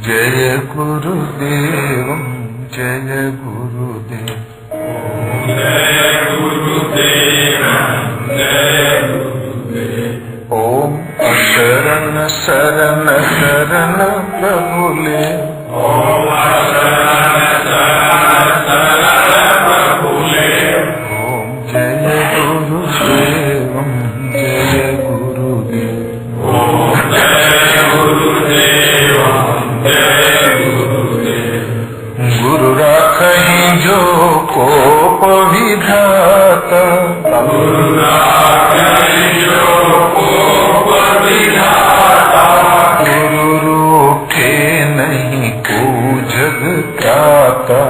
जय गुरुदेव जय गुरुदेव जय गुरुदेव जय गुरुदेव। ओम शरण शरण शरण प्रभुले ओम शरण शरण शरण प्रभुले। ओम जय गुरुदेव जय गुरुदेव। ओम जय गुरुदेव जय गुरुदेव। गुरु राखहि जो कोप विधाता गुरु राखहि जो कोप विधाता। गुरु रूठे नहीं को जग त्राता।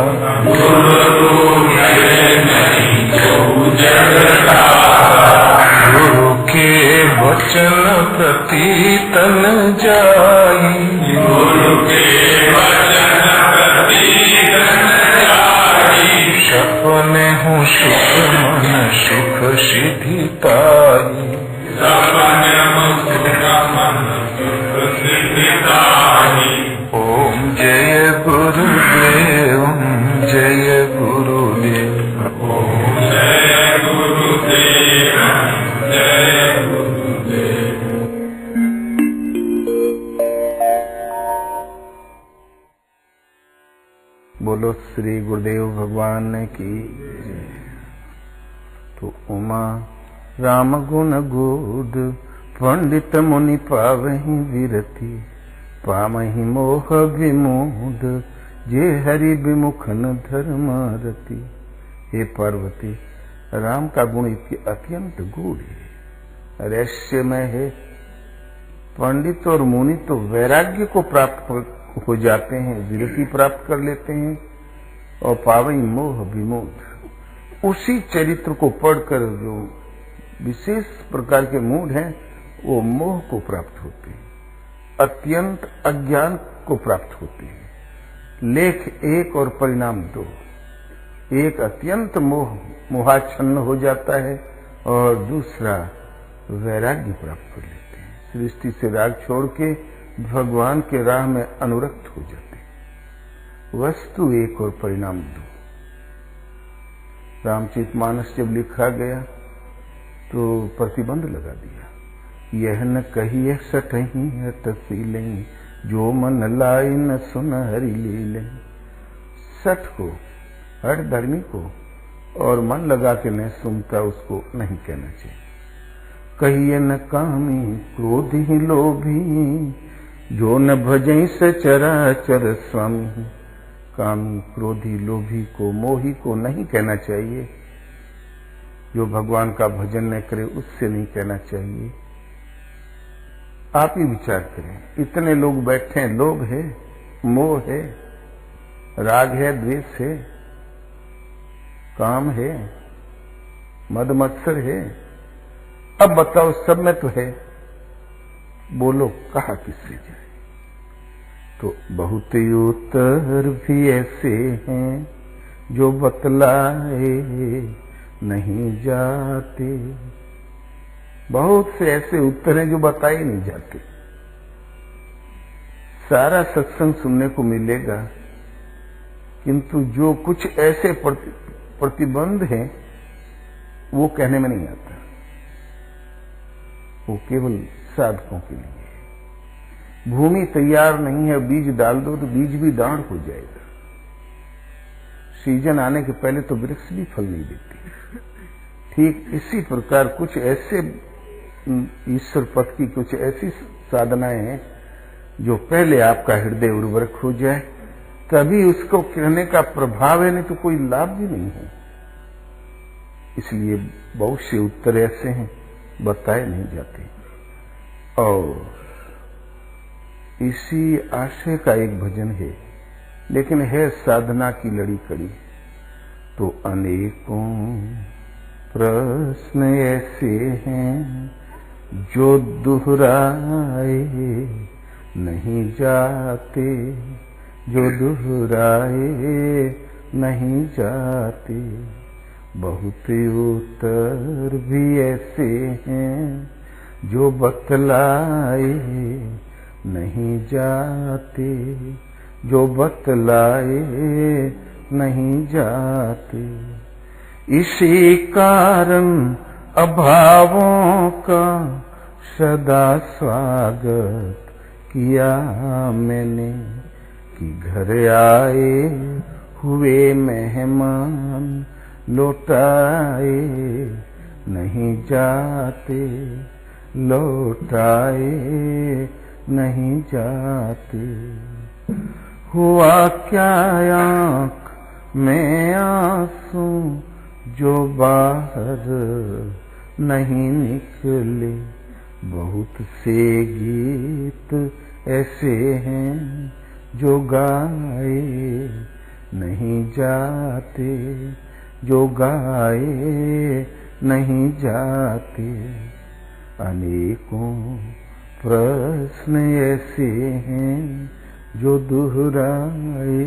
गुरु रूठे नहीं को जग त्राता। गुरु के वचन प्रति तन जाई। गुरु के वचन प्रति तन जाई। सपने हूँ सुख मन सुख सिद्धि पाई। सपने हूँ सुख मन सुख सिद्धि पाई। ओम जय गुरुदेव जय गुरुदेव। ओम जय गुरुदेव जय गुरुदेव। बोलो श्री गुरुदेव भगवान की जय। तो उमा राम गुण गोद पंडित मुनि पावहि विरति। पामहि मोह विमोद जे हरि विमुख न धर्म रति। हे पार्वती, राम का गुण अत्यंत गूढ़ है, रहस्यमय है। पंडित और मुनि तो वैराग्य को प्राप्त हो जाते हैं, विरति प्राप्त कर लेते हैं, और पावई मोह विमोद उसी चरित्र को पढ़कर जो विशेष प्रकार के मूड हैं वो मोह को प्राप्त होते हैं, अत्यंत अज्ञान को प्राप्त होते हैं। लेख एक और परिणाम दो। एक अत्यंत मोहाच्छन्न हो जाता है और दूसरा वैराग्य प्राप्त कर लेते हैं। सृष्टि से राग छोड़ के भगवान के राह में अनुरक्त हो जाते हैं। वस्तु एक और परिणाम दो। रामचरितमानस जब लिखा गया तो प्रतिबंध लगा दिया। यह न कहिए सटही हटसीले जो मन लाई न सुन हरि लीले। सठ को, हर धर्मी को और मन लगा के नहीं सुनता उसको नहीं कहना चाहिए। कहिए न कामी क्रोधी लोभी जो न भजई सचराचर स्वामी। कामी क्रोधी लोभी को मोही को नहीं कहना चाहिए। जो भगवान का भजन न करे उससे नहीं कहना चाहिए। आप ही विचार करें, इतने लोग बैठे हैं, लोभ है, मोह है, राग है, द्वेष है, काम है, मद मत्सर है। अब बताओ सब में तो है, बोलो कहा किससे जाए। तो बहुत उत्तर भी ऐसे हैं जो बतलाए नहीं जाते। बहुत से ऐसे उत्तर हैं जो बताए नहीं जाते। सारा सत्संग सुनने को मिलेगा, किंतु जो कुछ ऐसे प्रतिबंध हैं वो कहने में नहीं आता। वो केवल साधकों के लिए है। भूमि तैयार नहीं है, बीज डाल दो तो बीज भी दांड हो जाएगा। सीजन आने के पहले तो वृक्ष भी फल नहीं देती। ठीक इसी प्रकार कुछ ऐसे ईश्वर पथ की कुछ ऐसी साधनाएं हैं जो पहले आपका हृदय उर्वरक हो जाए, तभी उसको कहने का प्रभाव है, नहीं तो कोई लाभ भी नहीं है। इसलिए बहुत से उत्तर ऐसे हैं बताए नहीं जाते। और इसी आशय का एक भजन है, लेकिन है साधना की लड़ी कड़ी। तो अनेकों प्रश्न ऐसे हैं जो दोहराए नहीं जाते, जो दोहराए नहीं जाते। बहुत उत्तर भी ऐसे हैं जो बतलाए नहीं जाते, जो बतलाए नहीं जाते। इसी कारण अभावों का सदा स्वागत किया मैंने, कि घर आए हुए मेहमान लौटाए नहीं जाते, लौटाए नहीं जाते। हुआ क्या आँख में आंसू जो बाहर नहीं निकले, बहुत से गीत ऐसे हैं जो गाए नहीं जाते, जो गाए नहीं जाते। अनेकों प्रश्न ऐसे हैं जो दोहराए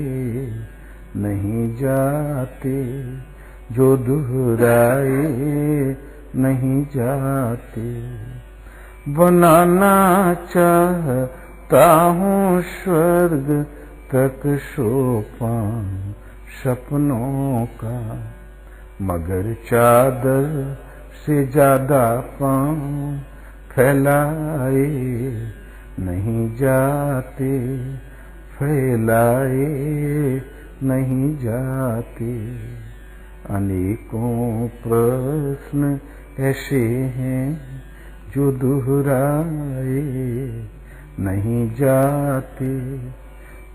नहीं जाते, जो दोहराए नहीं जाते। बनाना चाहता हूँ स्वर्ग तक सोपान सपनों का, मगर चादर से ज्यादा पाँव फैलाए नहीं जाते, फैलाए नहीं जाते। अनेकों प्रश्न ऐसे हैं जो दोहराए नहीं जाते,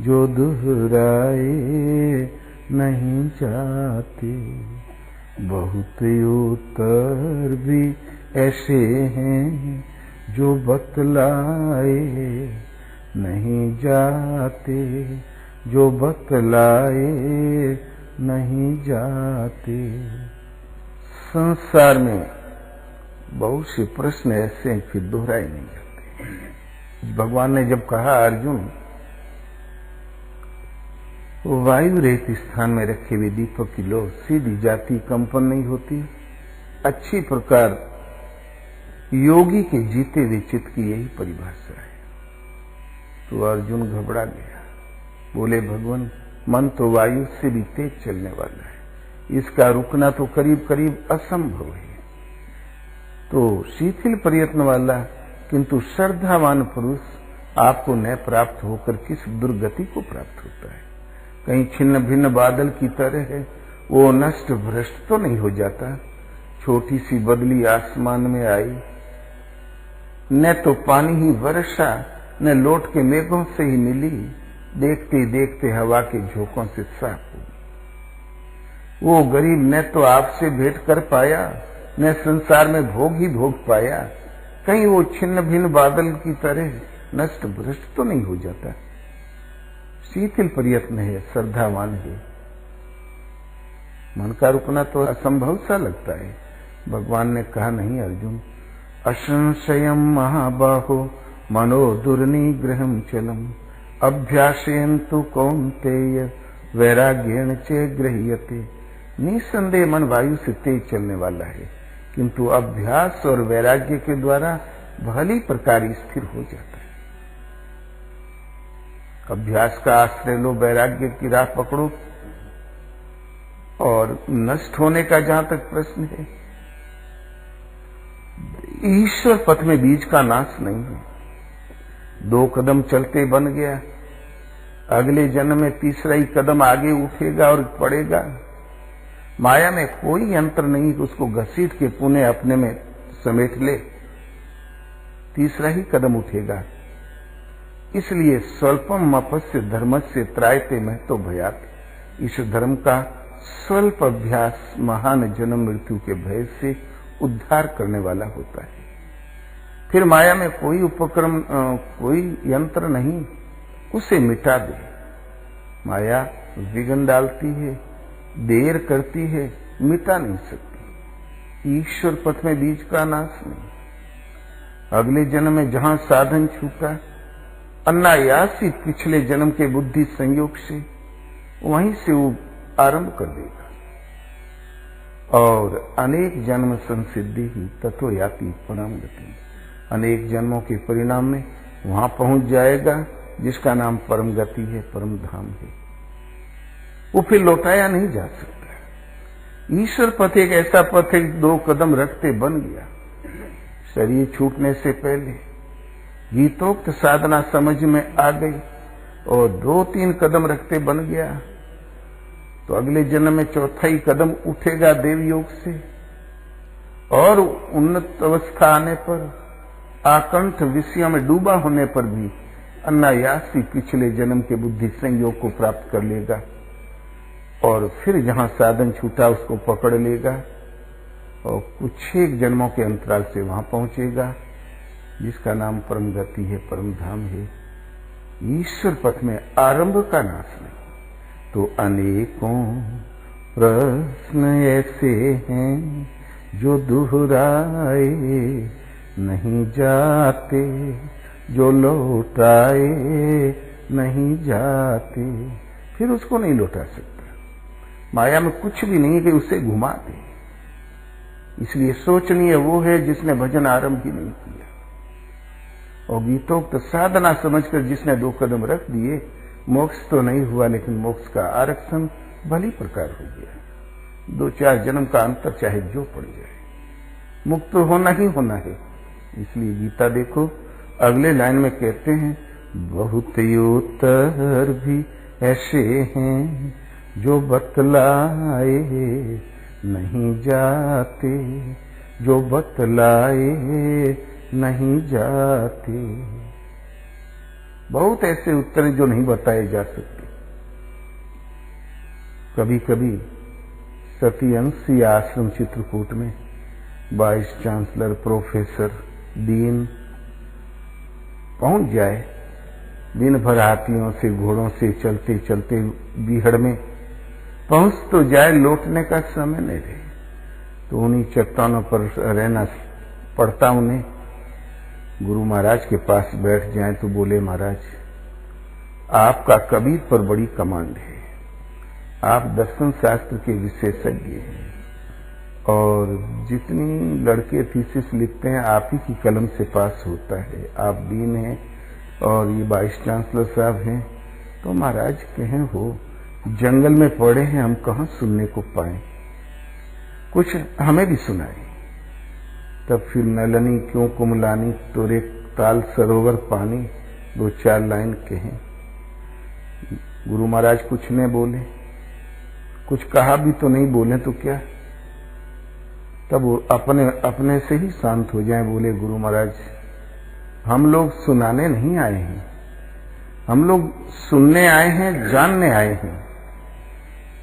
जो दोहराए नहीं जाते। बहुत उत्तर भी ऐसे हैं जो बतलाए नहीं जाते, जो बतलाए नहीं जाते। संसार में बहुत से प्रश्न ऐसे हैं फिर दोहराए नहीं जाते। भगवान ने जब कहा अर्जुन, वायु रहित स्थान में रखे हुए दीपक की लो सीधी जाती, कंपन नहीं होती। अच्छी प्रकार योगी के जीते हुए चित्त की यही परिभाषा है। तो अर्जुन घबरा गया, बोले भगवान मन तो वायु से भी तेज चलने वाला है, इसका रुकना तो करीब करीब असंभव है। तो शिथिल प्रयत्न वाला किंतु श्रद्धावान पुरुष आपको न प्राप्त होकर किस दुर्गति को प्राप्त होता है। कहीं छिन्न भिन्न बादल की तरह है, वो नष्ट भ्रष्ट तो नहीं हो जाता। छोटी सी बदली आसमान में आई, न तो पानी ही वर्षा न लौट के मेघों से ही मिली, देखते देखते हवा के झोंकों से साफ हुई। वो गरीब न तो आपसे भेंट कर पाया न संसार में भोग ही भोग पाया। कहीं वो छिन्न भिन्न बादल की तरह नष्ट भ्रष्ट तो नहीं हो जाता। शीतल प्रयत्न है, श्रद्धावान है। मन का रुकना तो असंभव सा लगता है। भगवान ने कहा नहीं अर्जुन, असंशयम महाबाहो मनो दुर्निग्रहम चलम अभ्यासयन्तु कौन्तेय वैराग्येण च गृह्यते। निसंदेह मन वायु से तेज चलने वाला है, किंतु अभ्यास और वैराग्य के द्वारा भली प्रकार स्थिर हो जाता है। अभ्यास का आश्रय लो, वैराग्य की राह पकड़ो, और नष्ट होने का जहां तक प्रश्न है, ईश्वर पथ में बीज का नाश नहीं है। 2 कदम चलते बन गया, अगले जन्म में तीसरा ही कदम आगे उठेगा और पड़ेगा। माया में कोई यंत्र नहीं कि उसको घसीट के पुणे अपने में समेट ले, तीसरा ही कदम उठेगा। इसलिए स्वल्पम मपस्य धर्मस्य त्रायते महतो भयात। इस धर्म का स्वल्प अभ्यास महान जन्म मृत्यु के भय से उद्धार करने वाला होता है। फिर माया में कोई उपक्रम कोई यंत्र नहीं उसे मिटा दे। माया विघ्न डालती है, देर करती है, मिटा नहीं सकती। ईश्वर पथ में बीज का नाश नहीं। अगले जन्म में जहां साधन छूटा, अनायास ही पिछले जन्म के बुद्धि संयोग से वहीं से वो आरंभ कर देगा, और अनेक जन्म संसिद्धि ही तथो याति परम गति। अनेक जन्मों के परिणाम में वहां पहुंच जाएगा जिसका नाम परम गति है, परम धाम है। वो फिर लौटाया नहीं जा सकता। ईश्वर पथ एक ऐसा पथ है, 2 कदम रखते बन गया। शरीर छूटने से पहले गीतोक्त साधना समझ में आ गई और 2-3 कदम रखते बन गया, तो अगले जन्म में चौथा ही कदम उठेगा देव योग से। और उन्नत अवस्था आने पर, आकंठ विषयों में डूबा होने पर भी अनायास ही पिछले जन्म के बुद्धि संयोग को प्राप्त कर लेगा और फिर जहां साधन छूटा उसको पकड़ लेगा और कुछ एक जन्मों के अंतराल से वहां पहुंचेगा जिसका नाम परम गति है, परम धाम है। ईश्वर पथ में आरंभ का नाश नहीं। तो अनेकों प्रश्न ऐसे हैं जो दोहराए नहीं जाते, जो लौटाए नहीं जाते। फिर उसको नहीं लौटा सकता। माया में कुछ भी नहीं है कि उसे घुमा दे। इसलिए सोचनीय वो है जिसने भजन आरंभ ही नहीं किया और गीतोक्त साधना समझकर जिसने 2 कदम रख दिए। मोक्ष तो नहीं हुआ लेकिन मोक्ष का आरक्षण भली प्रकार हो गया। 2-4 जन्म का अंतर चाहे जो पड़ जाए, मुक्त तो होना ही होना है। इसलिए गीता देखो अगले लाइन में कहते हैं, बहुत योतर भी ऐसे हैं जो बतलाए नहीं जाते, जो बतलाए नहीं जाते। बहुत ऐसे उत्तर हैं जो नहीं बताए जा सकते। कभी कभी सत्यंशी आश्रम चित्रकूट में वाइस चांसलर, प्रोफेसर, डीन पहुंच जाए, दिन भर हाथियों से घोड़ों से चलते चलते बीहड़ में पहुंच तो जाए, लौटने का समय नहीं रहे, तो उन्हीं चट्टानों पर रहना पड़ता उन्हें। गुरु महाराज के पास बैठ जाएं तो बोले, महाराज आपका कबीर पर बड़ी कमांड है, आप दर्शन शास्त्र के विशेषज्ञ हैं और जितनी लड़के थीसिस लिखते हैं आप ही की कलम से पास होता है। आप डीन हैं और ये वाइस चांसलर साहब हैं, तो महाराज कहें हो जंगल में पड़े हैं, हम कहाँ सुनने को पाए, कुछ हमें भी सुनाए। तब फिर नलनी क्यों कुमलानी तोरे ताल सरोवर पानी 2-4 लाइन कहें। गुरु महाराज कुछ नहीं बोले, कुछ कहा भी तो नहीं, बोले तो क्या। तब वो अपने से ही शांत हो जाएं, बोले गुरु महाराज हम लोग सुनाने नहीं आए हैं, हम लोग सुनने आए हैं, जानने आए हैं।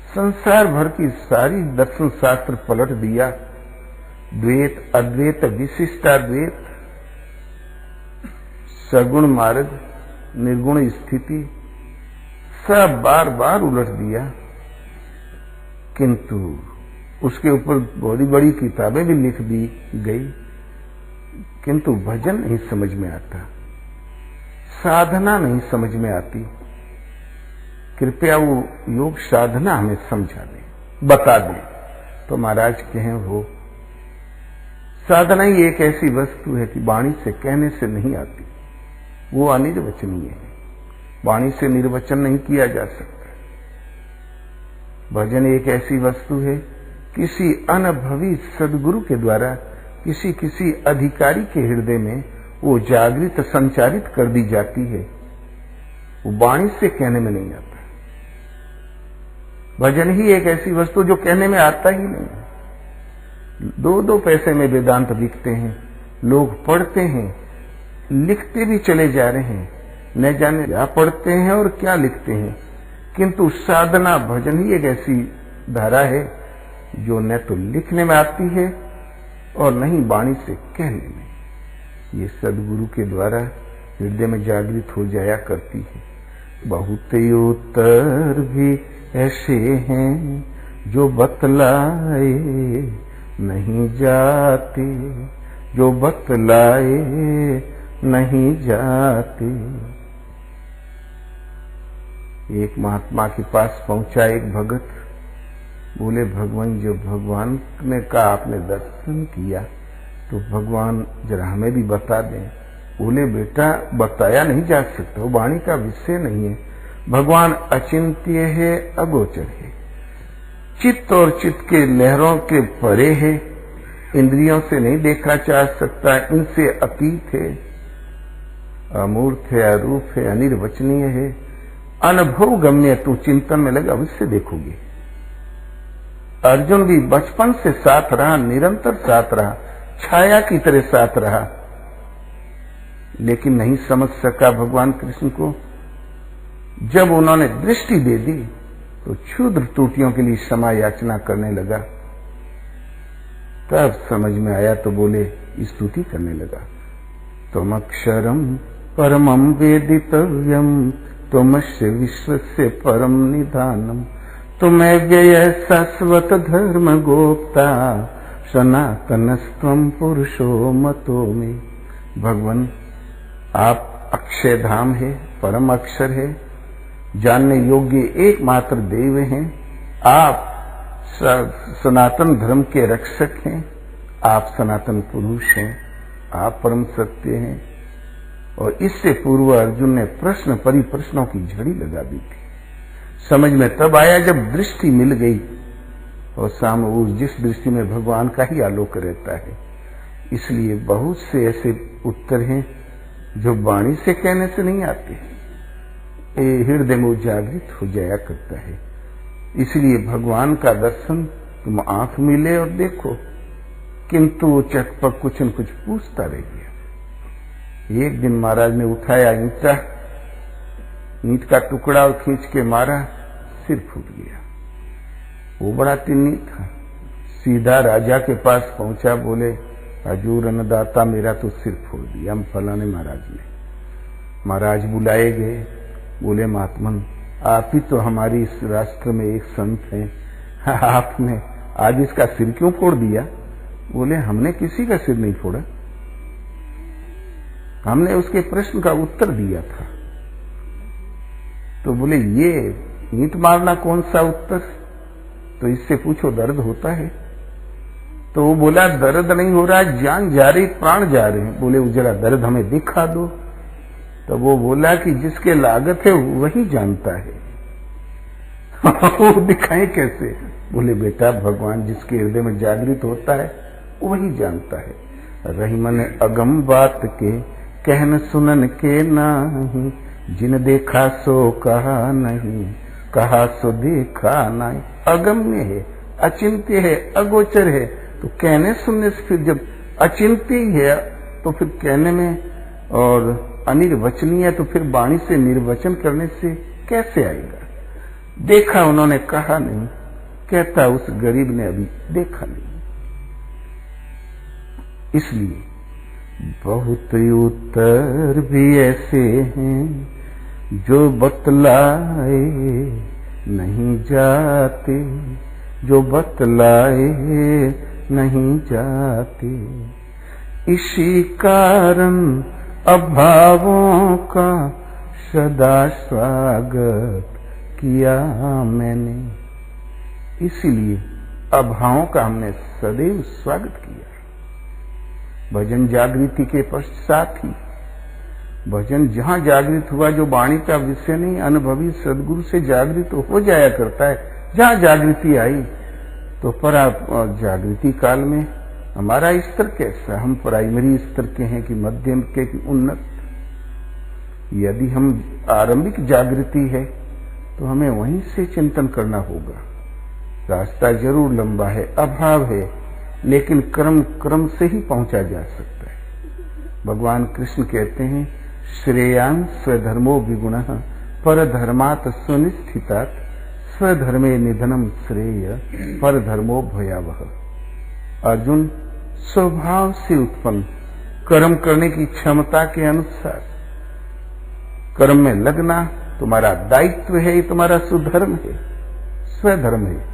संसार भर की सारी दर्शन शास्त्र पलट दिया, द्वैत, अद्वैत, विशिष्टाद्वैत, सगुण मार्ग, निर्गुण स्थिति सब बार बार उलट दिया, किंतु उसके ऊपर बड़ी बड़ी किताबें भी लिख दी गई, किंतु भजन नहीं समझ में आता, साधना नहीं समझ में आती। कृपया वो योग साधना हमें समझा दें, बता दें। तो महाराज कहें हो साधना ही एक ऐसी वस्तु है कि वाणी से कहने से नहीं आती, वो अनिर्वचनीय है, वाणी से निर्वचन नहीं किया जा सकता। भजन एक ऐसी वस्तु है किसी अनुभवी सदगुरु के द्वारा किसी अधिकारी के हृदय में वो जागृत संचारित कर दी जाती है, वो वाणी से कहने में नहीं आता। भजन ही एक ऐसी वस्तु जो कहने में आता ही नहीं। 2-2 पैसे में वेदांत बिकते हैं, लोग पढ़ते हैं, लिखते भी चले जा रहे हैं, न जाने क्या पढ़ते हैं और क्या लिखते हैं, किंतु साधना भजन ही एक ऐसी धारा है जो न तो लिखने में आती है और न ही वाणी से कहने में। ये सदगुरु के द्वारा हृदय में जागृत हो जाया करती है। बहुत उत्तर भी ऐसे हैं जो बतलाए नहीं जाते, जो बतलाए नहीं जाते। एक महात्मा के पास पहुंचा एक भगत, बोले भगवान जब भगवान ने कहा आपने दर्शन किया तो भगवान जरा हमें भी बता दें। बोले बेटा बताया नहीं जा सकता, वो वाणी का विषय नहीं है। भगवान अचिंत्य है, अगोचर है, चित्त और चित्त के लहरों के परे है, इंद्रियों से नहीं देखा जा सकता, इनसे अतीत है, अमूर्त है, अरूप है, अनिर्वचनीय है, अनुभव गम्य। तू चिंतन में लगा अवश्य देखोगे। अर्जुन भी बचपन से साथ रहा, निरंतर साथ रहा, छाया की तरह साथ रहा, लेकिन नहीं समझ सका भगवान कृष्ण को। जब उन्होंने दृष्टि दे दी तो क्षुद्र त्रुटियों के लिए क्षमा याचना करने लगा, तब समझ में आया तो बोले स्तुति करने लगा। त्वमक्षरम परमं वेदितव्यम त्वमस्य विश्वस्य परम निधानम त्वमेव्यय शाश्वत धर्म गोप्ता सनातनस्त्वं पुरुषो मतो मे। भगवान आप अक्षय धाम है, परम अक्षर है, जानने योग्य एकमात्र देव हैं, आप सनातन धर्म के रक्षक हैं, आप सनातन पुरुष हैं, आप परम सत्य हैं। और इससे पूर्व अर्जुन ने प्रश्न परिप्रश्नों की झड़ी लगा दी थी। समझ में तब आया जब दृष्टि मिल गई, और सामने उस जिस दृष्टि में भगवान का ही आलोक रहता है। इसलिए बहुत से ऐसे उत्तर हैं जो वाणी से कहने से नहीं आते, ये हृदय में जागृत हो जाया करता है। इसलिए भगवान का दर्शन तुम आंख मिले और देखो, किंतु वो चटपट कुछ न कुछ पूछता रह गया। एक दिन महाराज ने उठाया ईंट का टुकड़ा और खींच के मारा, सिर फूट गया। वो बड़ा तिन्नी था, सीधा राजा के पास पहुंचा, बोले हजूर अन्नदाता मेरा तो सिर फोड़ दिया हम फलाने महाराज ने। महाराज बुलाए गए, बोले महात्मन आप ही तो हमारी इस राष्ट्र में एक संत हैं, आपने आज इसका सिर क्यों फोड़ दिया? बोले हमने किसी का सिर नहीं फोड़ा, हमने उसके प्रश्न का उत्तर दिया था। तो बोले ये ईंट मारना कौन सा उत्तर, तो इससे पूछो दर्द होता है? तो वो बोला दर्द नहीं हो रहा, जान जा रही, प्राण जा रहे हैं। बोले जरा दर्द हमें दिखा दो। तो वो बोला कि जिसके लागत है वही जानता है। वो दिखाएं कैसे? बोले बेटा भगवान जिसके हृदय में जागृत होता है वही जानता है। रही मन अगम बात के कहन सुनन के नाही, जिन देखा सो कहा नहीं, कहा सो देखा नहीं। अगम्य है, अचिंत्य है, अगोचर है, तो कहने सुनने से फिर जब अचिंत्य ही है तो फिर कहने में, और अनिर्वचनीय तो फिर वाणी से निर्वचन करने से कैसे आएगा? देखा उन्होंने, कहा नहीं, कहता उस गरीब ने अभी देखा नहीं। इसलिए बहुत उत्तर भी ऐसे हैं जो बतलाए नहीं जाते, जो बतलाए नहीं जाते। इसी कारण अभावों का सदा स्वागत किया मैंने। इसीलिए अभावों का हमने सदैव स्वागत किया। भजन जागृति के पश्चात ही, भजन जहां जागृत हुआ जो वाणी का विषय नहीं, अनुभवी सदगुरु से जागृत हो जाया करता है। जहां जागृति आई तो जागृति काल में हमारा स्तर कैसा, हम प्राइमरी स्तर के हैं कि मध्यम के कि उन्नत? यदि हम आरंभिक जागृति है तो हमें वहीं से चिंतन करना होगा। रास्ता जरूर लंबा है, अभाव है, लेकिन क्रम से ही पहुंचा जा सकता है। भगवान कृष्ण कहते हैं श्रेयान् स्वधर्मो विगुणः परधर्मात् सुनिश्चितात् स्वधर्मे निधनम श्रेय परधर्मो भयावह। अर्जुन स्वभाव से उत्पन्न कर्म करने की क्षमता के अनुसार कर्म में लगना तुम्हारा दायित्व है, तुम्हारा सुधर्म है, स्वधर्म है।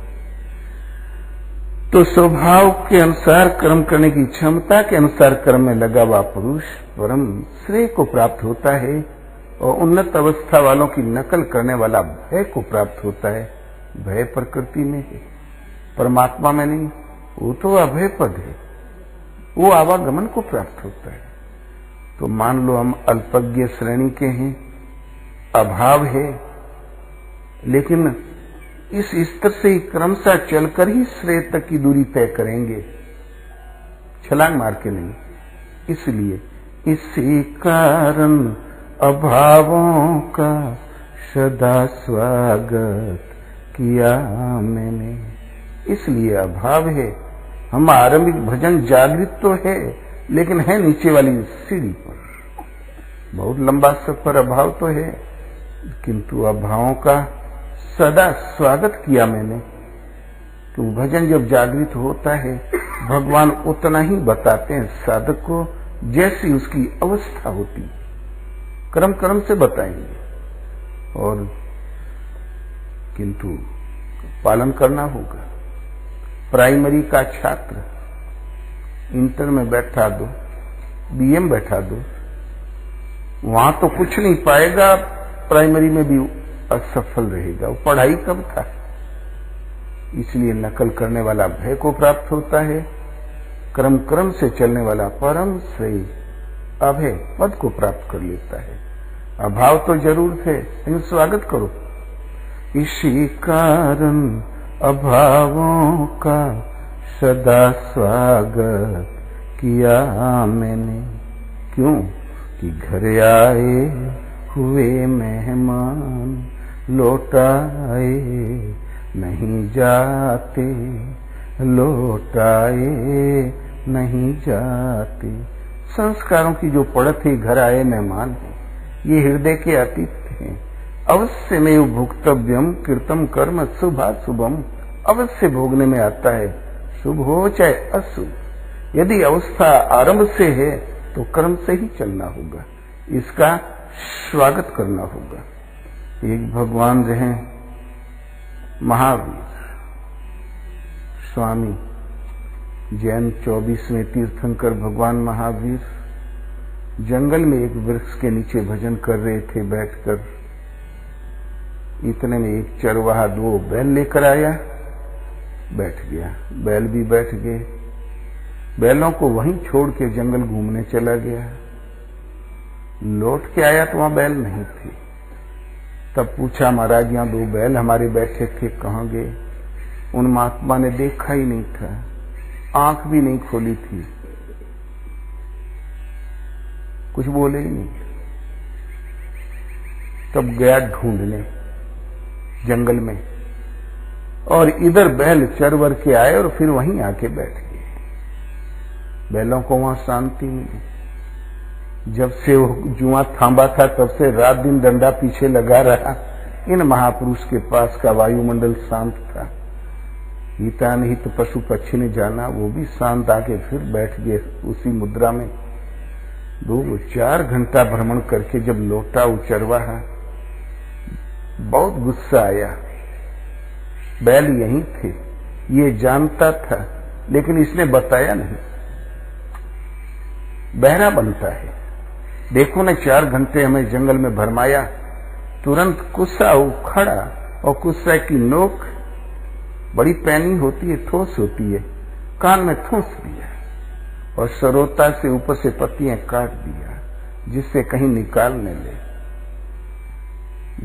तो स्वभाव के अनुसार कर्म करने की क्षमता के अनुसार कर्म में लगा हुआ पुरुष परम श्रेय को प्राप्त होता है, और उन्नत अवस्था वालों की नकल करने वाला भय को प्राप्त होता है। भय प्रकृति में है, परमात्मा में नहीं। वो तो अभय पद है, वो आवागमन को प्राप्त होता है। तो मान लो हम अल्पज्ञ श्रेणी के हैं, अभाव है, लेकिन इस स्तर से ही क्रमशः चलकर ही श्रेय तक की दूरी तय करेंगे, छलांग मार के नहीं। इसलिए इसी कारण अभावों का सदा स्वागत किया मैंने। इसलिए अभाव है। हम आरंभिक भजन जागृत तो है, लेकिन है नीचे वाली सीढ़ी पर। बहुत लंबा सफर अभाव तो है, किंतु अभावों का सदा स्वागत किया मैंने। तो भजन जब जागृत होता है, भगवान उतना ही बताते हैं साधक को जैसी उसकी अवस्था होती, क्रम क्रम से बताएंगे। और किंतु पालन करना होगा। प्राइमरी का छात्र इंटर में बैठा दो, बीए में बैठा दो, वहां तो कुछ नहीं पाएगा, प्राइमरी में भी असफल रहेगा। वो पढ़ाई कब था? इसलिए नकल करने वाला भय को प्राप्त होता है, क्रम क्रम से चलने वाला परम श्रेय अभय पद को प्राप्त कर लेता है। अभाव तो जरूर है, लेकिन स्वागत करो। इसी कारण अभावों का सदा स्वागत किया मैंने। क्यों? कि घर आए हुए मेहमान लौटाए नहीं जाते, लौटाए नहीं जाते। संस्कारों की जो पड़त है, घर आए मेहमान है, ये हृदय के अतीत हैं। अवश्य में भुक्तव्यम कृतम कर्म शुभाशुभम, अवश्य भोगने में आता है, शुभ हो चाहे अशुभ। यदि अवस्था आरंभ से है तो कर्म से ही चलना होगा, इसका स्वागत करना होगा। एक भगवान रहे महावीर स्वामी, जैन 24वें तीर्थंकर भगवान महावीर जंगल में एक वृक्ष के नीचे भजन कर रहे थे बैठकर। इतने में एक चरवाहा 2 बैल लेकर आया, बैठ गया। बैल भी बैठ गए। बैलों को वहीं छोड़ के जंगल घूमने चला गया। लौट के आया तो वहां बैल नहीं थे। तब पूछा, महाराज यहाँ 2 बैल हमारे बैठे थे, कहाँ गए? उन महात्मा ने देखा ही नहीं था, आंख भी नहीं खोली थी, कुछ बोले ही नहीं। तब गया ढूंढने जंगल में, और इधर बैल चरवर के आए और फिर वहीं आके बैठ गए। बैलों को वहां शांति मिली। जब से वो जुआ थांबा था, तब से रात दिन डंडा पीछे लगा रहा। इन महापुरुष के पास का वायुमंडल शांत था। गीता नहीं तो पशु पक्षी ने जाना, वो भी शांत आके फिर बैठ गए उसी मुद्रा में। 2-4 घंटा भ्रमण करके जब लौटा वो चरवाहा, बहुत गुस्सा आया। बैल यहीं थे, ये जानता था, लेकिन इसने बताया नहीं। बहरा बनता है। देखो न, 4 घंटे हमें जंगल में भरमाया, तुरंत गुस्सा उखड़ा, और गुस्सा की नोक बड़ी पैनी होती है, ठोस होती है, कान में ठोस दिया और सरोता से ऊपर से पत्तियां काट दिया, जिससे कहीं निकालने ले।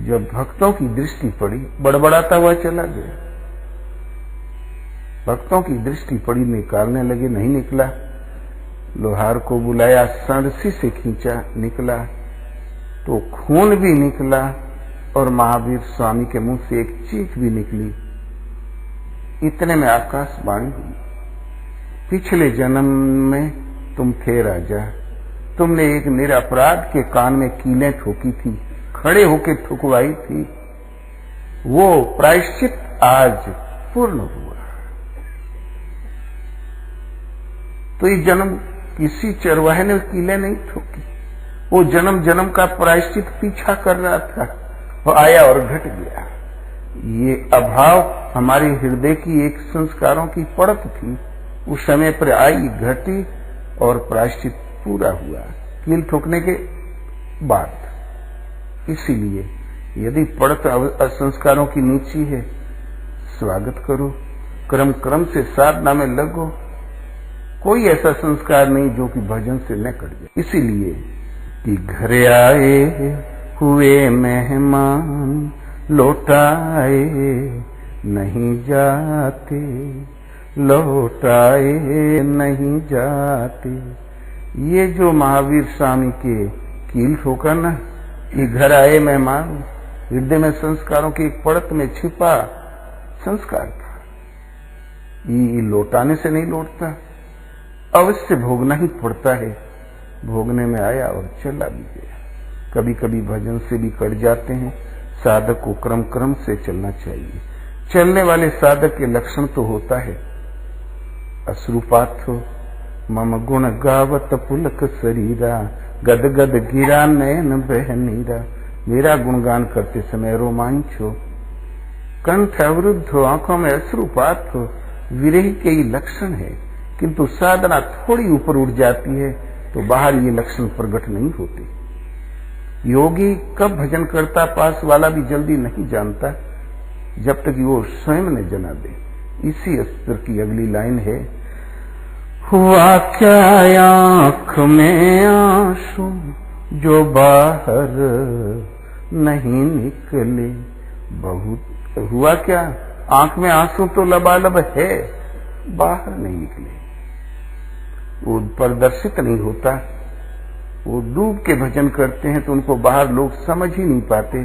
जब भक्तों की दृष्टि पड़ी, बड़बड़ाता हुआ चला गया। भक्तों की दृष्टि पड़ी, निकालने लगे, नहीं निकला। लोहार को बुलाया, सांडसी से खींचा, निकला तो खून भी निकला और महावीर स्वामी के मुंह से एक चीख भी निकली। इतने में आकाशवाणी हुई, पिछले जन्म में तुम थे राजा, तुमने एक निरपराध के कान में कीलें ठोकी थी, खड़े होके ठुकवाई थी, वो प्रायश्चित आज पूर्ण हुआ। तो ये जन्म किसी चरवाहे ने कीलें नहीं ठोकी, वो जन्म जन्म का प्रायश्चित पीछा कर रहा था, वो आया और घट गया। ये अभाव हमारे हृदय की एक संस्कारों की पड़त थी, उस समय पर आई, घटी और प्रायश्चित पूरा हुआ कील ठोकने के बाद। इसीलिए यदि पड़त संस्कारों की नीची है, स्वागत करो, क्रम क्रम से साधना में लगो। कोई ऐसा संस्कार नहीं जो कि भजन से न कट जाए। इसीलिए कि घर आए हुए मेहमान लौटाए नहीं जाते, लौटाए नहीं जाते। ये जो महावीर स्वामी के कील ठोका ना कि घर आए मेहमान, हृदय में संस्कारों की एक परत में छिपा संस्कार था। ये लौटाने से नहीं लौटता, अवश्य भोगना ही पड़ता है। भोगने में आया और चला भी गया। कभी कभी भजन से भी कट जाते हैं। साधक को क्रम क्रम से चलना चाहिए। चलने वाले साधक के लक्षण तो होता है अश्रुपाथो मम गुण गावत पुलक शरीरा, गद गद गिरा नयन बह नीरा। मेरा गुणगान करते समय रोमांच हो, कंठ अवरुद्ध हो, आंखों में अश्रुपात हो, विरह के ही लक्षण है। किंतु साधना थोड़ी ऊपर उठ जाती है तो बाहर ये लक्षण प्रकट नहीं होते। योगी कब भजन करता पास वाला भी जल्दी नहीं जानता, जब तक वो स्वयं न जना दे। इसी अस्त्र की अगली लाइन है, हुआ क्या आंख में आंसू जो बाहर नहीं निकले। बहुत हुआ क्या, आंख में आंसू तो लबालब है, बाहर नहीं निकले। वो प्रदर्शित नहीं होता। वो डूब के भजन करते हैं तो उनको बाहर लोग समझ ही नहीं पाते।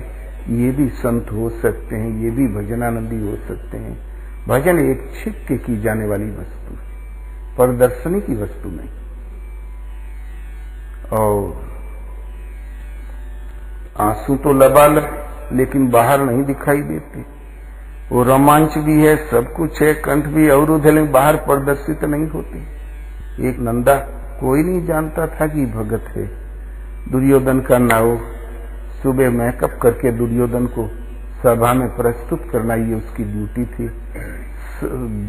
ये भी संत हो सकते हैं, ये भी भजनानंदी हो सकते हैं। भजन एक छिप के की जाने वाली वस्तु है, प्रदर्शनी की वस्तु नहीं। और आंसू तो लबालब लेकिन बाहर नहीं दिखाई देते। वो रोमांच भी है, सब कुछ है, कंठ भी अवरुद्ध है, लेकिन बाहर प्रदर्शित नहीं होते। एक नंदा, कोई नहीं जानता था कि भगत है। दुर्योधन का नाव, सुबह मेकअप करके दुर्योधन को सभा में प्रस्तुत करना ये उसकी ड्यूटी थी।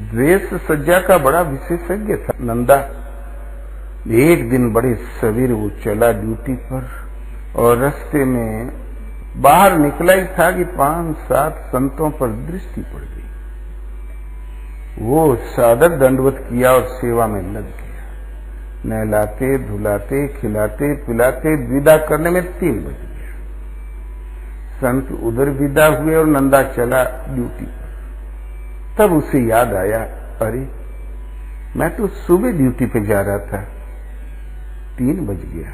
ड्रेस सज्जा का बड़ा विशेषज्ञ था नंदा। एक दिन बड़े सवेरे वो चला ड्यूटी पर और रास्ते में बाहर निकला ही था कि 5-7 संतों पर दृष्टि पड़ गई। वो सादर दंडवत किया और सेवा में लग गया। नहलाते धुलाते खिलाते पिलाते विदा करने में 3 बज गया। संत उधर विदा हुए और नंदा चला ड्यूटी पर। तब उसे याद आया, अरे मैं तो सुबह ड्यूटी पे जा रहा था, 3 बज गया।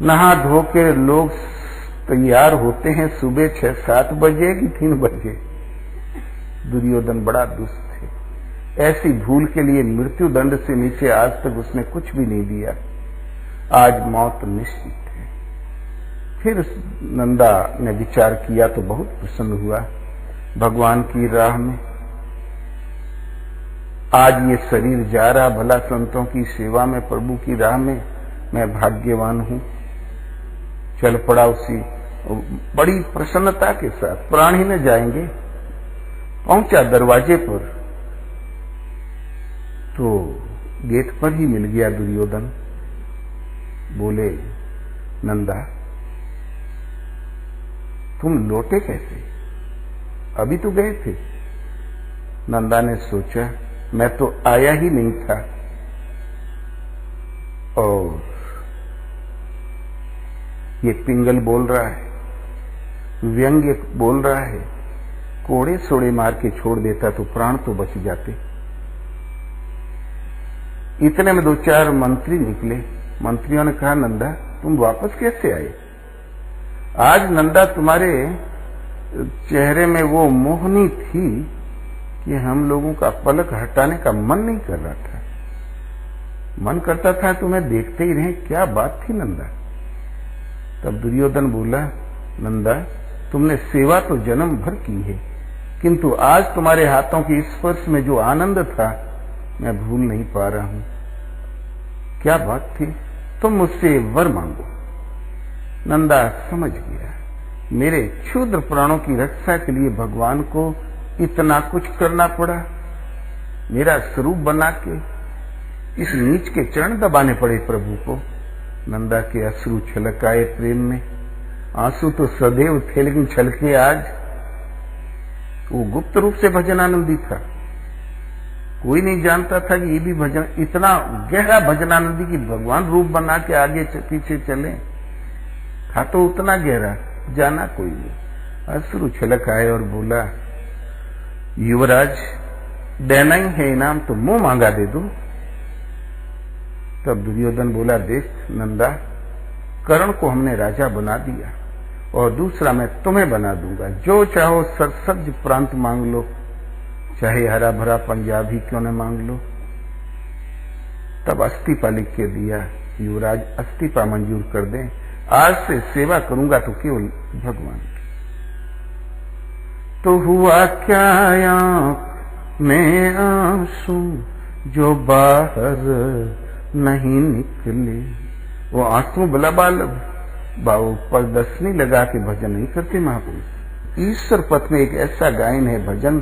नहा धो के लोग तैयार होते हैं सुबह 6-7 बजे कि 3 बजे। दुर्योधन बड़ा दुष्ट थे। ऐसी भूल के लिए मृत्यु दंड से नीचे आज तक उसने कुछ भी नहीं दिया। आज मौत निश्चित है। फिर नंदा ने विचार किया तो बहुत प्रसन्न हुआ। भगवान की राह में आज ये शरीर जा रहा, भला संतों की सेवा में, प्रभु की राह में मैं भाग्यवान हूं। चल पड़ा उसी बड़ी प्रसन्नता के साथ। प्राण ही न जाएंगे। पहुंचा दरवाजे पर तो गेट पर ही मिल गया दुर्योधन। बोले, नंदा तुम लौटे कैसे? अभी तो गए थे। नंदा ने सोचा, मैं तो आया ही नहीं था। और ये पिंगल बोल रहा है, व्यंग्य बोल रहा है, कोड़े सोड़े मार के छोड़ देता तो प्राण तो बच जाते। इतने में 2-4 मंत्री निकले। मंत्रियों ने कहा, नंदा तुम वापस कैसे आए? आज नंदा तुम्हारे चेहरे में वो मोहनी थी कि हम लोगों का पलक हटाने का मन नहीं कर रहा था। मन करता था तुम्हें देखते ही रहे। क्या बात थी नंदा? तब दुर्योधन बोला, नंदा तुमने सेवा तो जन्म भर की है, किंतु आज तुम्हारे हाथों के स्पर्श में जो आनंद था मैं भूल नहीं पा रहा हूं। क्या बात थी? तुम मुझसे वर मांगो। नंदा समझ गया, मेरे क्षुद्र प्राणों की रक्षा के लिए भगवान को इतना कुछ करना पड़ा। मेरा स्वरूप बना के इस नीच के चरण दबाने पड़े प्रभु को। नंदा के अश्रु छलक आए प्रेम में। आंसू तो सदैव थे, लेकिन छलके आज। वो गुप्त रूप से भजनानंदी था। कोई नहीं जानता था कि ये भी भजन, इतना गहरा भजनानंदी की भगवान रूप बना के आगे पीछे चले, था तो उतना गहरा, जाना कोई नहीं। अश्रु छलक आए और बोला, युवराज देना ही है इनाम तो मुंह मांगा दे दो। तब दुर्योधन बोला, देख नंदा, कर्ण को हमने राजा बना दिया और दूसरा मैं तुम्हें बना दूंगा, जो चाहो सरसब्ज प्रांत मांग लो, चाहे हरा भरा पंजाब ही क्यों न मांग लो। तब अस्तीफा लिख के दिया, युवराज अस्तीफा मंजूर कर दें, आज से सेवा करूंगा तो केवल भगवान की। तो हुआ क्या आंख में आंसू जो बाहर नहीं निकले। वो आंसू बलाबाल बाबू प्रदर्शनी लगा के भजन नहीं करते महापुरुष। ईश्वर पथ में एक ऐसा गायन है भजन,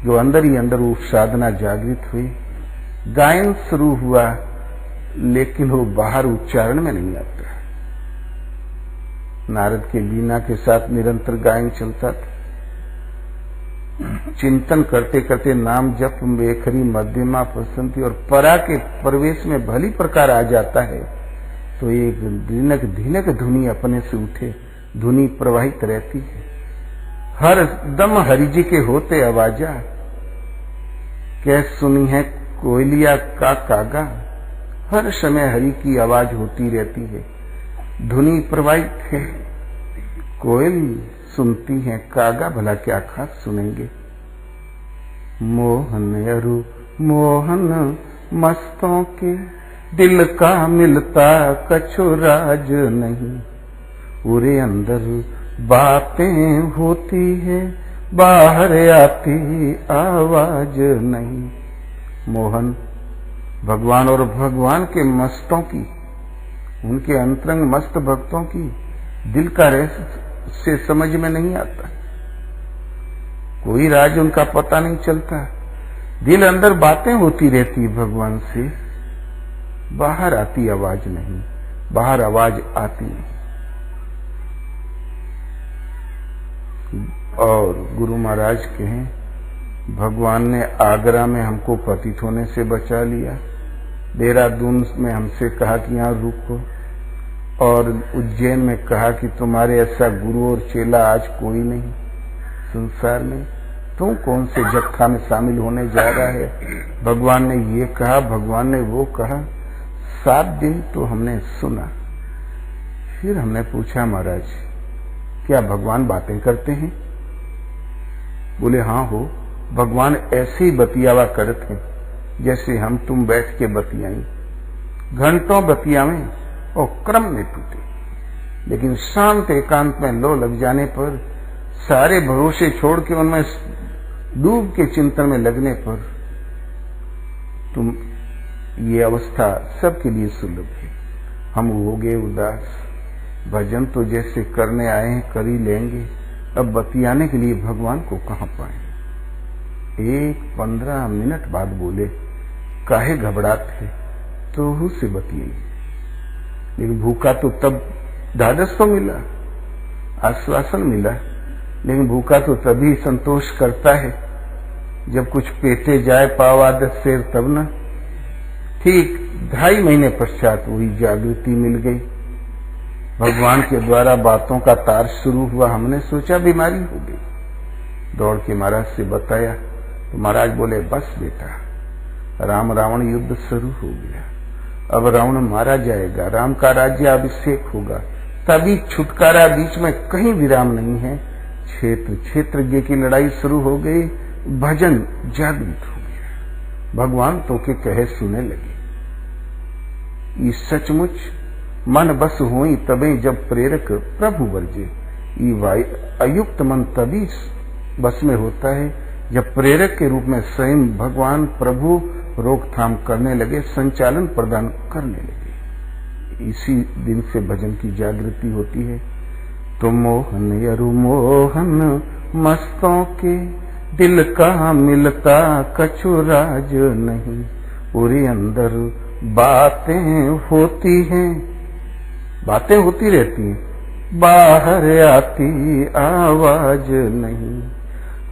जो अंदर ही अंदर वो साधना जागृत हुई, गायन शुरू हुआ, लेकिन वो बाहर उच्चारण में नहीं आता। नारद के वीणा के साथ निरंतर गायन चलता था। चिंतन करते करते नाम जप बेखरी मध्यमा प्रसन्नति और परा के प्रवेश में भली प्रकार आ जाता है, तो एक धीनक धीनक धुनी अपने से उठे, धुनी प्रवाहित रहती है। हर दम हरि जी के होते आवाजा, क्या सुनी है कोयलिया का कागा। हर समय हरि की आवाज होती रहती है, धुनी प्रवाहित है, कोयल सुनती है, कागा भला क्या खास सुनेंगे। मोहन अरु मोहन मस्तों के, दिल का मिलता कछु राज नहीं। पूरे अंदर बातें होती है, बाहर आती आवाज नहीं। मोहन भगवान और भगवान के मस्तों की, उनके अंतरंग मस्त भक्तों की दिल का रहस्य से समझ में नहीं आता, कोई राज उनका पता नहीं चलता। दिल अंदर बातें होती रहती भगवान से, बाहर आती आवाज नहीं, बाहर आवाज आती नहीं। और गुरु महाराज कहें, भगवान ने आगरा में हमको पतित होने से बचा लिया, देहरादून में हमसे कहा कि यहाँ रुको, और उज्जैन में कहा कि तुम्हारे ऐसा गुरु और चेला आज कोई नहीं संसार में, तुम कौन से जत्था में शामिल होने जा रहा है। भगवान ने ये कहा, भगवान ने वो कहा। 7 दिन तो हमने सुना। फिर हमने पूछा, महाराज क्या भगवान बातें करते हैं? बोले हाँ हो, भगवान ऐसे ही बतियावा करते हैं जैसे हम तुम बैठ के बतियाई, घंटों बतियावें और क्रम में टूटे, लेकिन शांत एकांत में लो लग जाने पर, सारे भरोसे छोड़ के उनमें डूब के चिंतन में लगने पर, तुम ये अवस्था सबके लिए सुलभ है। हम हो गए उदास, भजन तो जैसे करने आए हैं कर ही लेंगे, अब बतियाने के लिए भगवान को कहाँ पाए। 15 मिनट बाद बोले, काहे घबराते, तो से बतिए। लेकिन भूखा तो तब ढाढ़स तो मिला, आश्वासन मिला, लेकिन भूखा तो तभी संतोष करता है जब कुछ पेटे जाए पावा 10 शेर, तब ना। ठीक 2.5 महीने पश्चात वही जागृति मिल गई, भगवान के द्वारा बातों का तार शुरू हुआ। हमने सोचा बीमारी हो गई, दौड़ के महाराज से बताया तो महाराज बोले, बस बेटा, राम रावण युद्ध शुरू हो गया, अब रावण मारा जाएगा, राम का राज्य अभिषेक होगा, तभी छुटकारा, बीच में कहीं विराम नहीं है। क्षेत्र क्षेत्रज्ञ की लड़ाई शुरू हो गई, भजन जागृत हो गया, भगवान तो के कहे सुने लगे। ये सचमुच मन बस हुई तबे जब प्रेरक प्रभु वर्जे। ये अयुक्त मन तभी बस में होता है जब प्रेरक के रूप में स्वयं भगवान प्रभु रोकथाम करने लगे, संचालन प्रदान करने लगे। इसी दिन से भजन की जागृति होती है। तो मोहन अरु मोहन मस्तों के, दिल का मिलता कछु राज नहीं। पूरे अंदर बातें होती हैं, बातें होती रहती हैं, बाहर आती आवाज नहीं।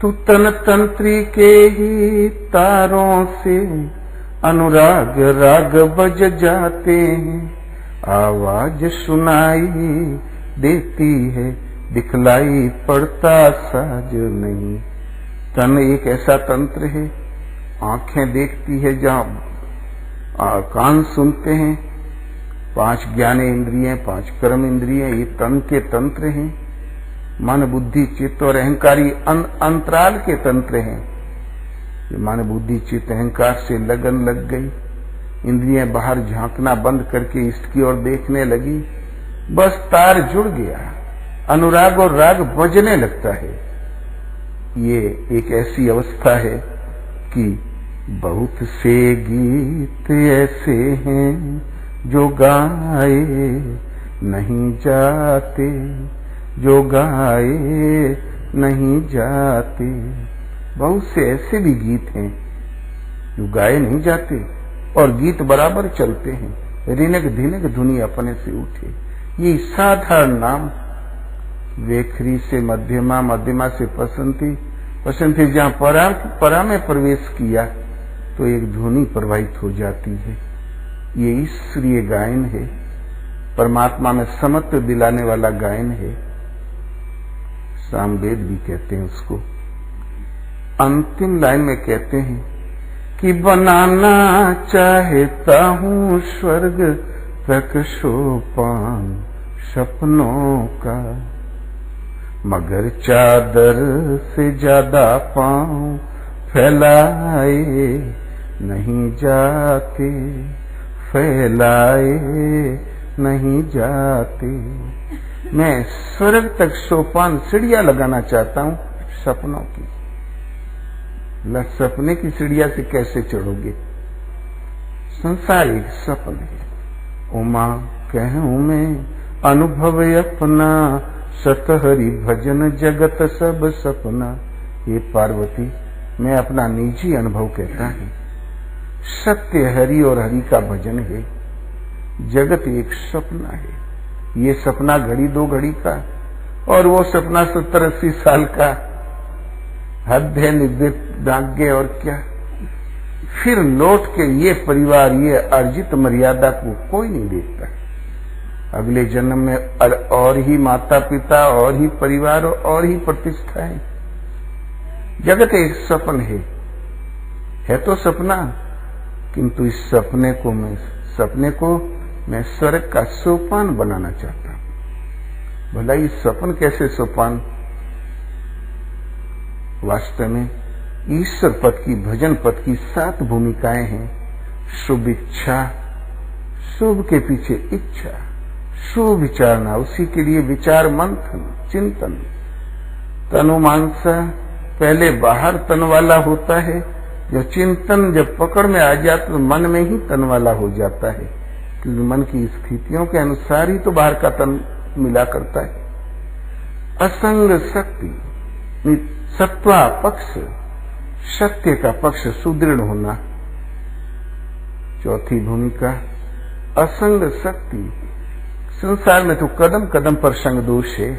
तू तन तंत्री के ही तारों से अनुराग राग बज जाते हैं, आवाज सुनाई देती है, दिखलाई पड़ता साज नहीं। तन एक ऐसा तंत्र है, आंखें देखती है जहां कान सुनते हैं, 5 ज्ञान इंद्रियां, 5 कर्म इंद्रियां, ये तन के तंत्र हैं। मन बुद्धि चित्त और अहंकारी अंतराल के तंत्र हैं। मन बुद्धि चित्त अहंकार से लगन लग गई, इंद्रियां बाहर झांकना बंद करके इष्ट की ओर देखने लगी, बस तार जुड़ गया, अनुराग और राग बजने लगता है। ये एक ऐसी अवस्था है कि बहुत से गीत ऐसे हैं जो गाए नहीं जाते, जो गाए नहीं जाते। बहुत से ऐसे भी गीत हैं जो गाए नहीं जाते और गीत बराबर चलते हैं। रिनक धिनक धुनी अपने से उठे, ये साधारण नाम। वेखरी से मध्यमा, मध्यमा से पसंती, पसंती जहां परा में प्रवेश किया तो एक ध्वनि प्रवाहित हो जाती है। ये ईश्वरीय गायन है, परमात्मा में समत्व दिलाने वाला गायन है। सामवेद भी कहते हैं उसको। अंतिम लाइन में कहते हैं कि बनाना चाहता हूं स्वर्ग तक सोपान सपनों का, मगर चादर से ज्यादा पांव फैलाए नहीं जाते, फैलाए नहीं जाते। मैं स्वर्ग तक सोपान सीढ़ियां लगाना चाहता हूं सपनों की। सपने की सीढ़ियां से कैसे चढ़ोगे? संसार एक सपन है। उमा कहूं मैं अनुभव अपना, सतहरि भजन जगत सब सपना। ये पार्वती मैं अपना निजी अनुभव कहता है। सत्य हरि और हरि का भजन है। जगत एक सपना है। ये सपना घड़ी 2 घड़ी का, और वो सपना 70-80 साल का। हद है निग्धाज्ञ और क्या। फिर लौट के ये परिवार, ये अर्जित मर्यादा को कोई नहीं देखता। अगले जन्म में और ही माता पिता, और ही परिवार, और ही प्रतिष्ठा है। जगत एक सपन है तो सपना, किंतु इस सपने को मैं स्वर्ग का सोपान बनाना चाहता हूं। भला ये सपन कैसे सोपान? वास्तव में ईश्वर पद की, भजन पद की 7 भूमिकाएं हैं। शुभ इच्छा, शुभ के पीछे इच्छा, शुभ विचारना, उसी के लिए विचार मंथन चिंतन। तनुमांसा पहले बाहर तन वाला होता है, जो चिंतन जब पकड़ में आ जाता तो मन में ही तन वाला हो जाता है, क्योंकि मन की स्थितियों के अनुसार ही तो बाहर का तन मिला करता है। असंग शक्ति, सत्वा पक्ष, सत्य का पक्ष सुदृढ़ होना। चौथी भूमिका असंग शक्ति। संसार में तो कदम कदम पर संग दोष है,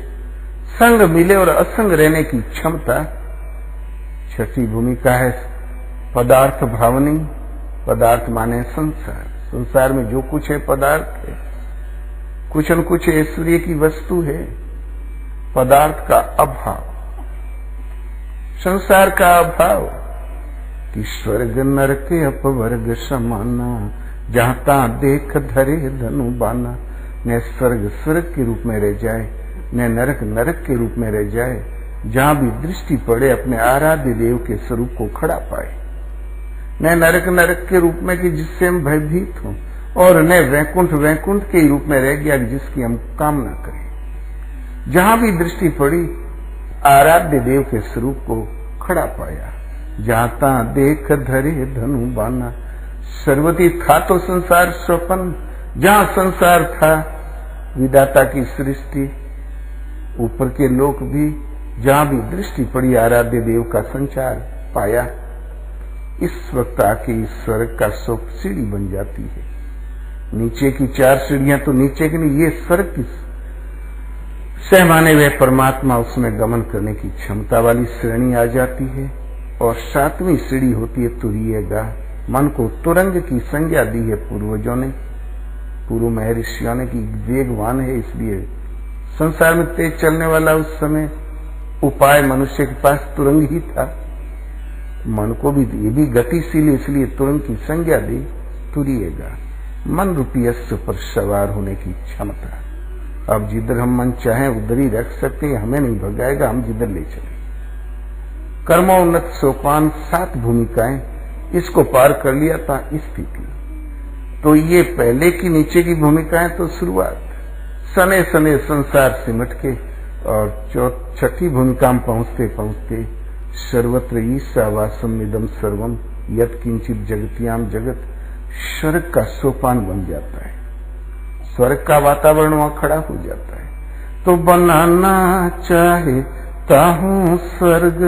संग मिले और असंग रहने की क्षमता। छठी भूमिका है पदार्थ भावनी। पदार्थ माने संसार। संसार में जो कुछ है पदार्थ है, कुछ न कुछ ऐश्वर्य की वस्तु है। पदार्थ का अभाव, संसार का अभाव कि स्वर्ग नरक अपवर्ग समाना, जहां ता देख धरे धनु बाना। न स्वर्ग स्वर्ग के रूप में रह जाए, न नरक नरक के रूप में रह जाए, जहां भी दृष्टि पड़े अपने आराध्य देव के स्वरूप को खड़ा पाए। न नरक नरक के रूप में कि जिससे हम भयभीत हों, और न वैकुंठ वैकुंठ के रूप में रह गया जिसकी हम कामना करें। जहां भी दृष्टि पड़ी आराध्य देव के स्वरूप को खड़ा पाया। जाता देख धरे धनु बाना। सर्वती था तो संसार स्वपन, जहां संसार था विधाता की सृष्टि, ऊपर के लोक भी, जहां भी दृष्टि पड़ी आराध्य देव का संचार पाया। इस वक्त आके इस स्वर्ग का सोप सीढ़ी बन जाती है। नीचे की 4 सीढ़ियां तो नीचे की नहीं, ये स्वर्ग की सहमाने हुए परमात्मा उसमें गमन करने की क्षमता वाली श्रेणी आ जाती है। और 7वीं सीढ़ी होती है तुरीयगा। मन को तुरंग की संज्ञा दी है पूर्वजों ने, पूर्व महर्षियों ने, कि वेगवान है, इसलिए संसार में तेज चलने वाला उस समय उपाय मनुष्य के पास तुरंग ही था। मन को भी ये भी गतिशील, इसलिए तुरंग की संज्ञा दी तुरीयगा। मन रूपी अश्व पर सवार होने की क्षमता। अब जिधर हम मन चाहें उधर ही रख सकते हैं, हमें नहीं भगाएगा, हम जिधर ले चले। कर्मोन्नत सोपान 7 भूमिकाएं, इसको पार कर लिया था स्थिति। तो ये पहले की नीचे की भूमिकाएं तो शुरुआत, सने सने संसार सिमट के, और 6ठी भूमिका में पहुंचते पहुंचते सर्वत्र ईशावासम इदम सर्वम यत् किंचित जगत्याम जगत, स्वर्ग का सोपान बन जाता है। स्वर्ग का वातावरण वहां खड़ा हो जाता है। तो बनाना चाहता हूं स्वर्ग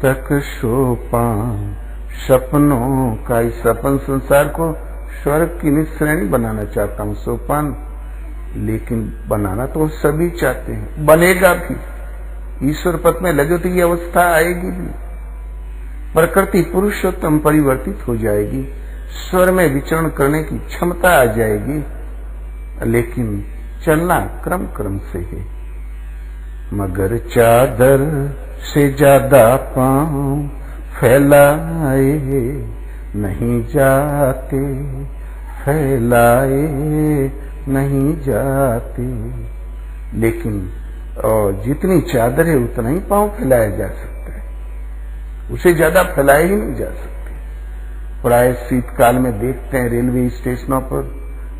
तक सोपान, सपनों का इस सपन संसार को स्वर्ग की श्रेणी बनाना चाहता हूं, सोपान। लेकिन बनाना तो सभी चाहते हैं, बनेगा भी। ईश्वर पथ में लगे तो ये अवस्था आएगी भी। प्रकृति पुरुषोत्तम परिवर्तित हो जाएगी, स्वर में विचरण करने की क्षमता आ जाएगी। लेकिन चलना क्रम क्रम से है। मगर चादर से ज्यादा पांव फैलाए नहीं जाते, फैलाए नहीं जाते। लेकिन और जितनी चादर है उतना ही पांव फैलाया जा सकता है, उसे ज्यादा फैलाए ही नहीं जा सकते। प्राय शीतकाल में देखते हैं रेलवे स्टेशनों पर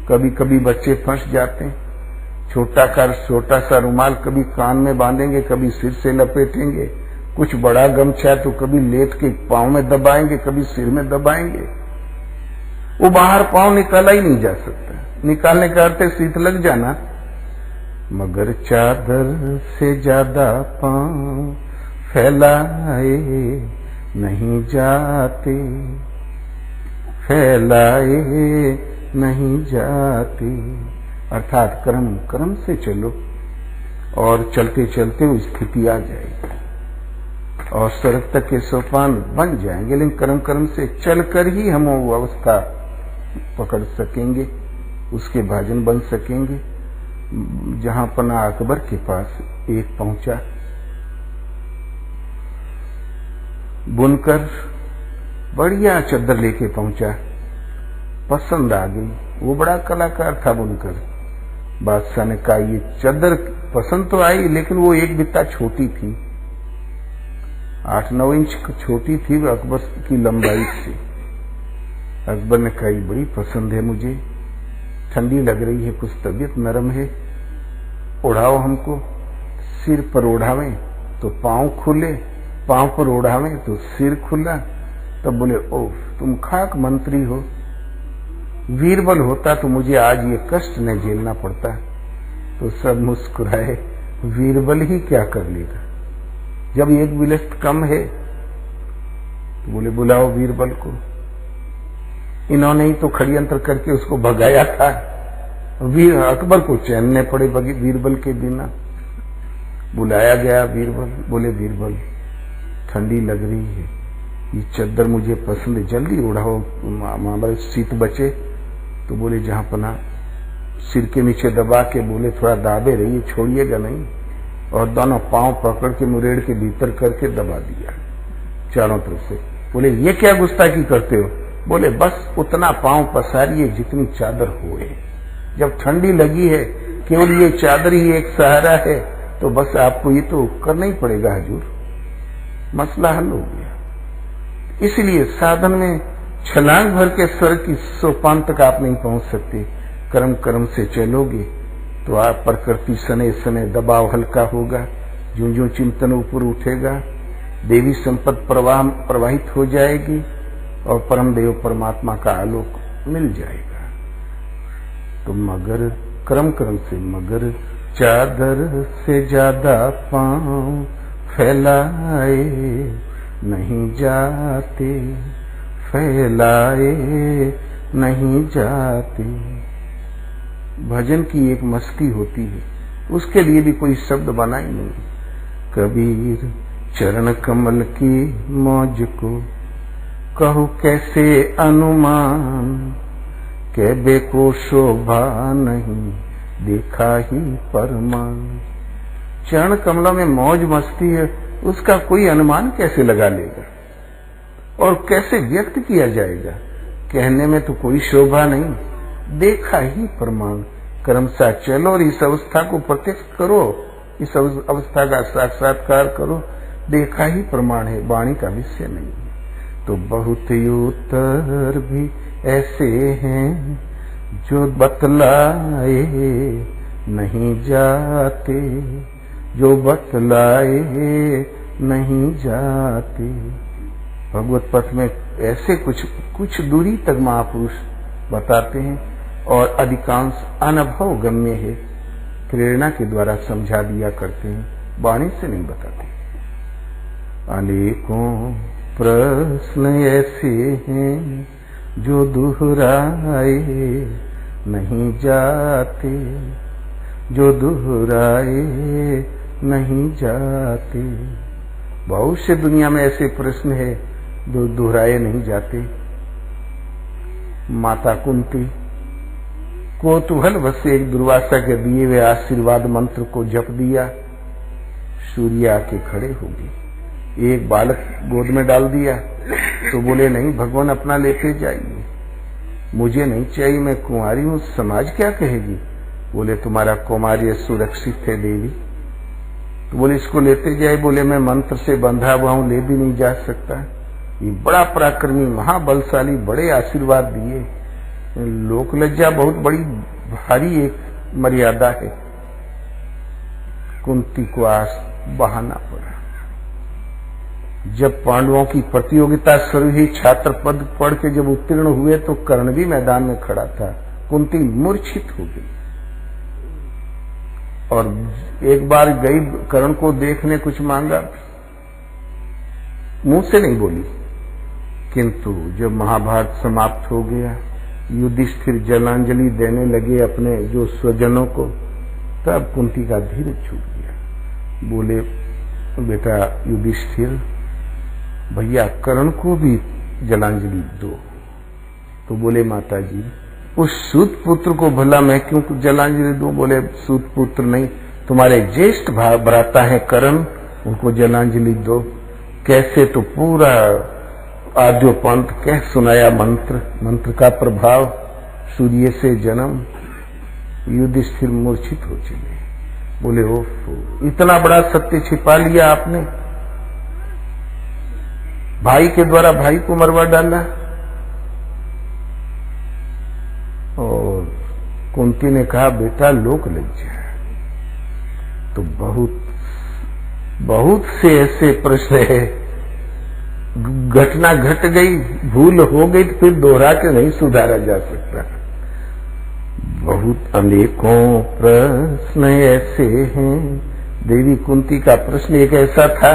कभी कभी बच्चे फंस जाते हैं। छोटा सा रुमाल कभी कान में बांधेंगे, कभी सिर से लपेटेंगे, कुछ बड़ा गमछा तो कभी लेट के पांव में दबाएंगे, कभी सिर में दबाएंगे। वो बाहर पांव निकाला ही नहीं जा सकता। निकालने का अर्थ है शीत लग जाना। मगर चादर से ज्यादा पांव फैलाए नहीं जाते, फैलाए नहीं जाते। अर्थात कर्म कर्म से चलो और चलते चलते वो स्थिति आ जाएगी और स्वर्ग तक के सोपान बन जाएंगे। लेकिन कर्म कर्म से चलकर ही हम वो अवस्था पकड़ सकेंगे, उसके भाजन बन सकेंगे। जहां पना अकबर के पास एक पहुंचा, बुनकर बढ़िया चद्दर लेके पहुंचा, पसंद आ गई। वो बड़ा कलाकार था बुनकर। बादशाह ने कहा ये चद्दर पसंद तो आई, लेकिन वो एक बित्ता छोटी थी, 8-9 इंच छोटी थी वो अकबर की लंबाई से। अकबर ने कहा ये बड़ी पसंद है मुझे, ठंडी लग रही है, कुछ तबीयत नरम है, ओढ़ाओ हमको। सिर पर ओढ़ावें तो पांव खुले, पांव पर ओढ़ावें तो सिर खुला। तब बोले ओह तुम खाक मंत्री हो, वीरबल होता तो मुझे आज ये कष्ट न झेलना पड़ता। तो सब मुस्कुराए, वीरबल ही क्या कर लेगा, जब एक विलस्त कम है। तो बोले बुलाओ वीरबल को। इन्होंने ही तो खड़यंत्र करके उसको भगाया था। वीर अकबर को चैनने पड़े वीरबल के बिना। बुलाया गया वीरबल। बोले वीरबल ठंडी लग रही है, ये चद्दर मुझे पसंद है, जल्दी उड़ाओ हमारे शीत बचे। तो बोले जहां पना सिर के नीचे दबा के बोले थोड़ा दाबे रहिए, छोड़िएगा नहीं। और दोनों पांव पकड़ के मुरेड़ के भीतर करके दबा दिया चारों तरफ से। बोले ये क्या गुस्ताखी करते हो? बोले बस उतना पांव पसारिए जितनी चादर होए। जब ठंडी लगी है, केवल ये चादर ही एक सहारा है, तो बस आपको ये तो करना ही पड़ेगा हजूर। मसला हल हो गया। इसलिए साधन में छलांग भर के स्वर्ग की सोपान तक आप नहीं पहुंच सकते। कर्म कर्म से चलोगे तो आप प्रकृति सने सने दबाव हल्का होगा, ज्यों ज्यों चिंतन ऊपर उठेगा, देवी संपत्ति प्रवाहित हो जाएगी और परम देव परमात्मा का आलोक मिल जाएगा। तो मगर कर्म कर्म से, मगर चादर से ज्यादा पांव फैलाए नहीं जाते, फैलाए नहीं जाते। भजन की एक मस्ती होती है, उसके लिए भी कोई शब्द बना ही नहीं। कबीर चरण कमल की मौज को कहूँ कैसे अनुमान, कहबे को शोभा नहीं देखा ही परमान। चरण कमलों में मौज मस्ती है, उसका कोई अनुमान कैसे लगा लेगा और कैसे व्यक्त किया जाएगा। कहने में तो कोई शोभा नहीं, देखा ही प्रमाण। क्रमशः चलो और इस अवस्था को प्रत्यक्ष करो, इस अवस्था का साक्षात्कार करो, देखा ही प्रमाण है, वाणी का विषय नहीं है। तो बहुत उत्तर भी ऐसे हैं जो बतलाए नहीं जाते, जो बतलाए नहीं जाते। भगवत पथ में ऐसे कुछ दूरी तक महापुरुष बताते हैं और अधिकांश अनुभव गम्य है, प्रेरणा के द्वारा समझा दिया करते हैं, वाणी से नहीं बताते। अनेकों प्रश्न ऐसे हैं जो दोहराए नहीं जाते, जो दोहराए नहीं जाते। बहुत से दुनिया में ऐसे प्रश्न है जो दोहराए नहीं जाते। माता कुंती कौतूहल वश एक दुर्वासा के दिए हुए आशीर्वाद मंत्र को जप दिया, सूर्य आके खड़े हो गए। एक बालक गोद में डाल दिया तो बोले नहीं भगवान अपना लेते जाइए, मुझे नहीं चाहिए, मैं कुंवारी हूं, समाज क्या कहेगी। बोले तुम्हारा कुमार्य सुरक्षित है देवी। तो बोले इसको लेते जाए। बोले मैं मंत्र से बंधा हुआ हूं, ले भी नहीं जा सकता। ये बड़ा पराक्रमी महाबलशाली, बड़े आशीर्वाद दिए, लोक लज्जा बहुत बड़ी भारी एक मर्यादा है। कुंती को आस बहाना पड़ा। जब पांडवों की प्रतियोगिता शुरू हुई, छात्र पद पढ़ के जब उत्तीर्ण हुए तो कर्ण भी मैदान में खड़ा था। कुंती मूर्छित हो गई और एक बार गई कर्ण को देखने, कुछ मांगा, मुंह से नहीं बोली। किंतु जब महाभारत समाप्त हो गया, युधिष्ठिर जलांजलि देने लगे अपने जो स्वजनों को, तब कुंती का धीरज छूट गया। बोले बेटा युधिष्ठिर, भैया कर्ण को भी जलांजलि दो। तो बोले माता जी उस सूत पुत्र को भला मैं क्यों जलांजलि दूं। बोले सूत पुत्र नहीं, तुम्हारे ज्येष्ठ भ्राता है कर्ण, उनको जलांजलि दो। कैसे, तो पूरा आद्योपंत कह सुनाया मंत्र, मंत्र का प्रभाव, सूर्य से जन्म। युधिष्ठिर मूर्छित हो चले। बोले ओह, इतना बड़ा सत्य छिपा लिया आपने, भाई के द्वारा भाई को मरवा डाला। और कुंती ने कहा बेटा लोक लज्जा। तो बहुत से ऐसे प्रश्न है, घटना घट गई, भूल हो गई तो फिर दोहरा के नहीं सुधारा जा सकता। बहुत अनेकों प्रश्न ऐसे हैं। देवी कुंती का प्रश्न एक ऐसा था,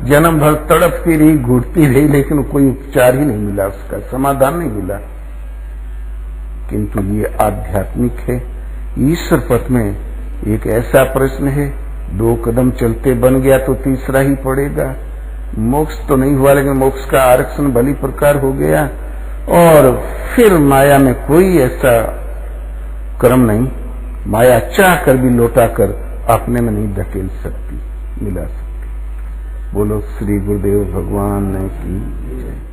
जन्म भर तड़पती रही, घुटती रही, लेकिन कोई उपचार ही नहीं मिला, उसका समाधान नहीं मिला। किंतु ये आध्यात्मिक है। ईश्वर पथ में एक ऐसा प्रश्न है, 2 कदम चलते बन गया तो तीसरा ही पड़ेगा। मोक्ष तो नहीं हुआ, लेकिन मोक्ष का आरक्षण भली प्रकार हो गया। और फिर माया में कोई ऐसा क्रम नहीं, माया चाह कर भी लौटा कर अपने में नहीं धकेल सकती, मिला सकती। बोलो श्री गुरुदेव भगवान की जय।